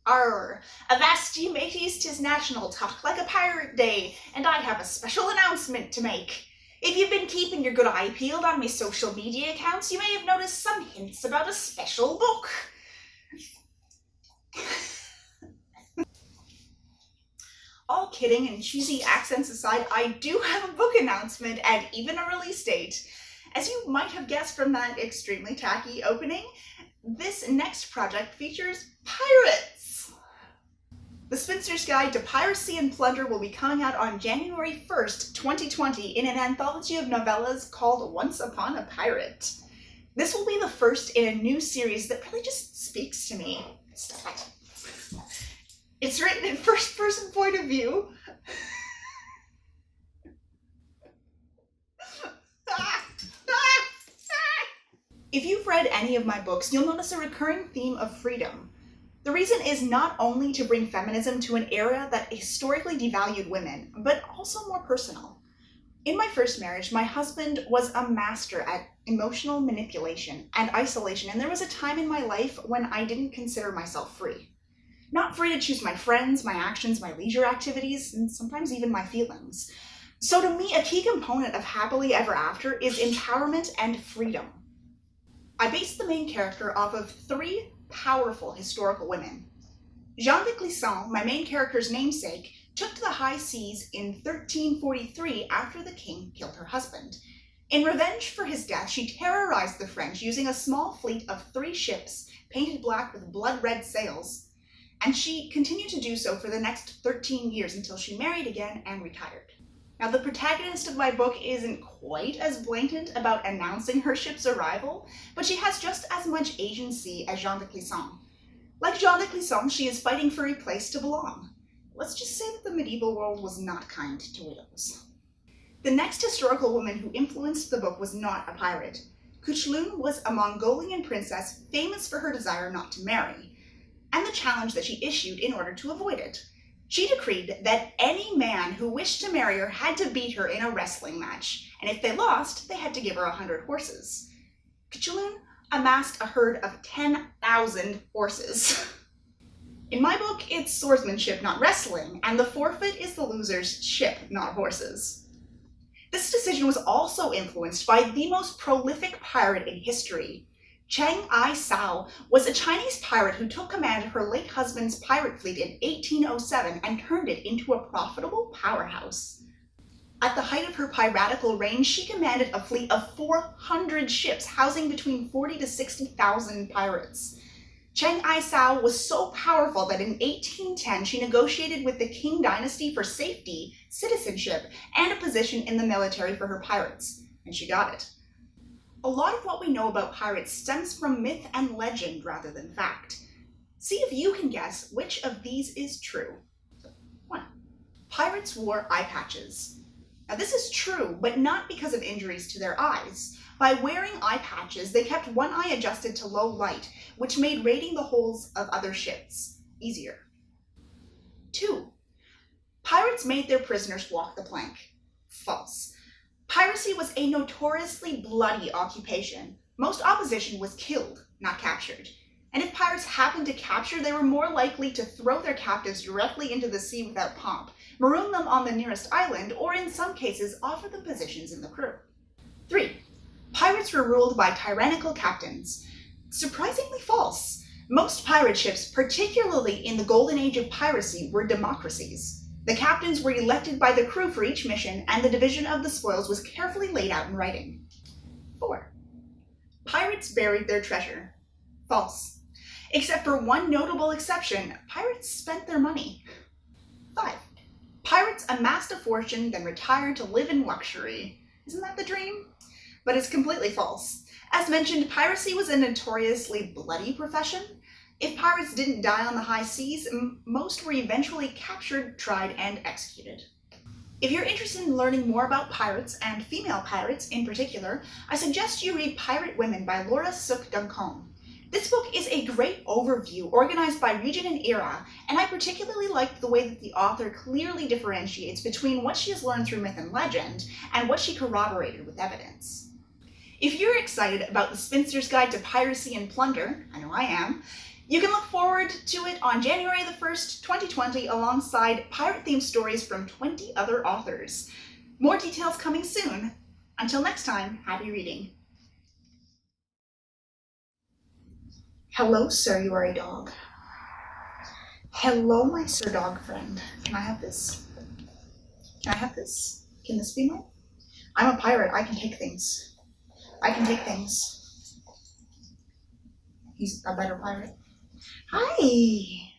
Arr, avast ye mateys, 'tis National Talk Like a Pirate Day, and I have a special announcement to make. If you've been keeping your good eye peeled on my social media accounts, you may have noticed some hints about a special book. All kidding and cheesy accents aside, I do have a book announcement and even a release date. As you might have guessed from that extremely tacky opening, this next project features pirates! The Spitzer's Guide to Piracy and Plunder will be coming out on January 1st, 2020 in an anthology of novellas called Once Upon a Pirate. This will be the first in a new series that really just speaks to me. Stop it. It's written in first-person point of view. If you've read any of my books, you'll notice a recurring theme of freedom. The reason is not only to bring feminism to an era that historically devalued women, but also more personal. In my first marriage, my husband was a master at emotional manipulation and isolation, and there was a time in my life when I didn't consider myself free. Not free to choose my friends, my actions, my leisure activities, and sometimes even my feelings. So to me, a key component of happily ever after is empowerment and freedom. I based the main character off of 3 powerful historical women. Jeanne de Clisson, my main character's namesake, took to the high seas in 1343 after the king killed her husband. In revenge for his death, she terrorized the French using a small fleet of 3 ships painted black with blood-red sails. And she continued to do so for the next 13 years until she married again and retired. Now, the protagonist of my book isn't quite as blatant about announcing her ship's arrival, but she has just as much agency as Jeanne de Clisson. Like Jeanne de Clisson, she is fighting for a place to belong. Let's just say that the medieval world was not kind to widows. The next historical woman who influenced the book was not a pirate. Cuchulainn was a Mongolian princess famous for her desire not to marry, and the challenge that she issued in order to avoid it. She decreed that any man who wished to marry her had to beat her in a wrestling match, and if they lost, they had to give her 100 horses. Cuchulainn amassed a herd of 10,000 horses. In my book, it's swordsmanship, not wrestling, and the forfeit is the loser's ship, not horses. This decision was also influenced by the most prolific pirate in history. Chiang Ai-sao was a Chinese pirate who took command of her late husband's pirate fleet in 1807 and turned it into a profitable powerhouse. At the height of her piratical reign, she commanded a fleet of 400 ships housing between 40,000 to 60,000 pirates. Chiang Ai-sao was so powerful that in 1810 she negotiated with the Qing dynasty for safety, citizenship, and a position in the military for her pirates, and she got it. A lot of what we know about pirates stems from myth and legend rather than fact. See if you can guess which of these is true. 1. Pirates wore eye patches. Now this is true, but not because of injuries to their eyes. By wearing eye patches, they kept one eye adjusted to low light, which made raiding the holds of other ships easier. 2. Pirates made their prisoners walk the plank. False. Piracy was a notoriously bloody occupation. Most opposition was killed, not captured. And if pirates happened to capture, they were more likely to throw their captives directly into the sea without pomp, maroon them on the nearest island, or in some cases offer them positions in the crew. 3. Pirates were ruled by tyrannical captains. Surprisingly false. Most pirate ships, particularly in the golden age of piracy, were democracies. The captains were elected by the crew for each mission, and the division of the spoils was carefully laid out in writing. 4. Pirates buried their treasure. False. Except for one notable exception, pirates spent their money. 5. Pirates amassed a fortune, then retired to live in luxury. Isn't that the dream? But it's completely false. As mentioned, piracy was a notoriously bloody profession. If pirates didn't die on the high seas, most were eventually captured, tried, and executed. If you're interested in learning more about pirates, and female pirates in particular, I suggest you read Pirate Women by Laura Suk Duncombe. This book is a great overview organized by region and era, and I particularly liked the way that the author clearly differentiates between what she has learned through myth and legend and what she corroborated with evidence. If you're excited about the Spitzer's Guide to Piracy and Plunder, I know I am, You can look forward to it on January the 1st, 2020, alongside pirate-themed stories from 20 other authors. More details coming soon. Until next time, happy reading. Hello, sir, you are a dog. Hello, my sir dog friend. Can I have this? Can I have this? Can this be mine? I'm a pirate. I can take things. I can take things. He's a better pirate. Hi.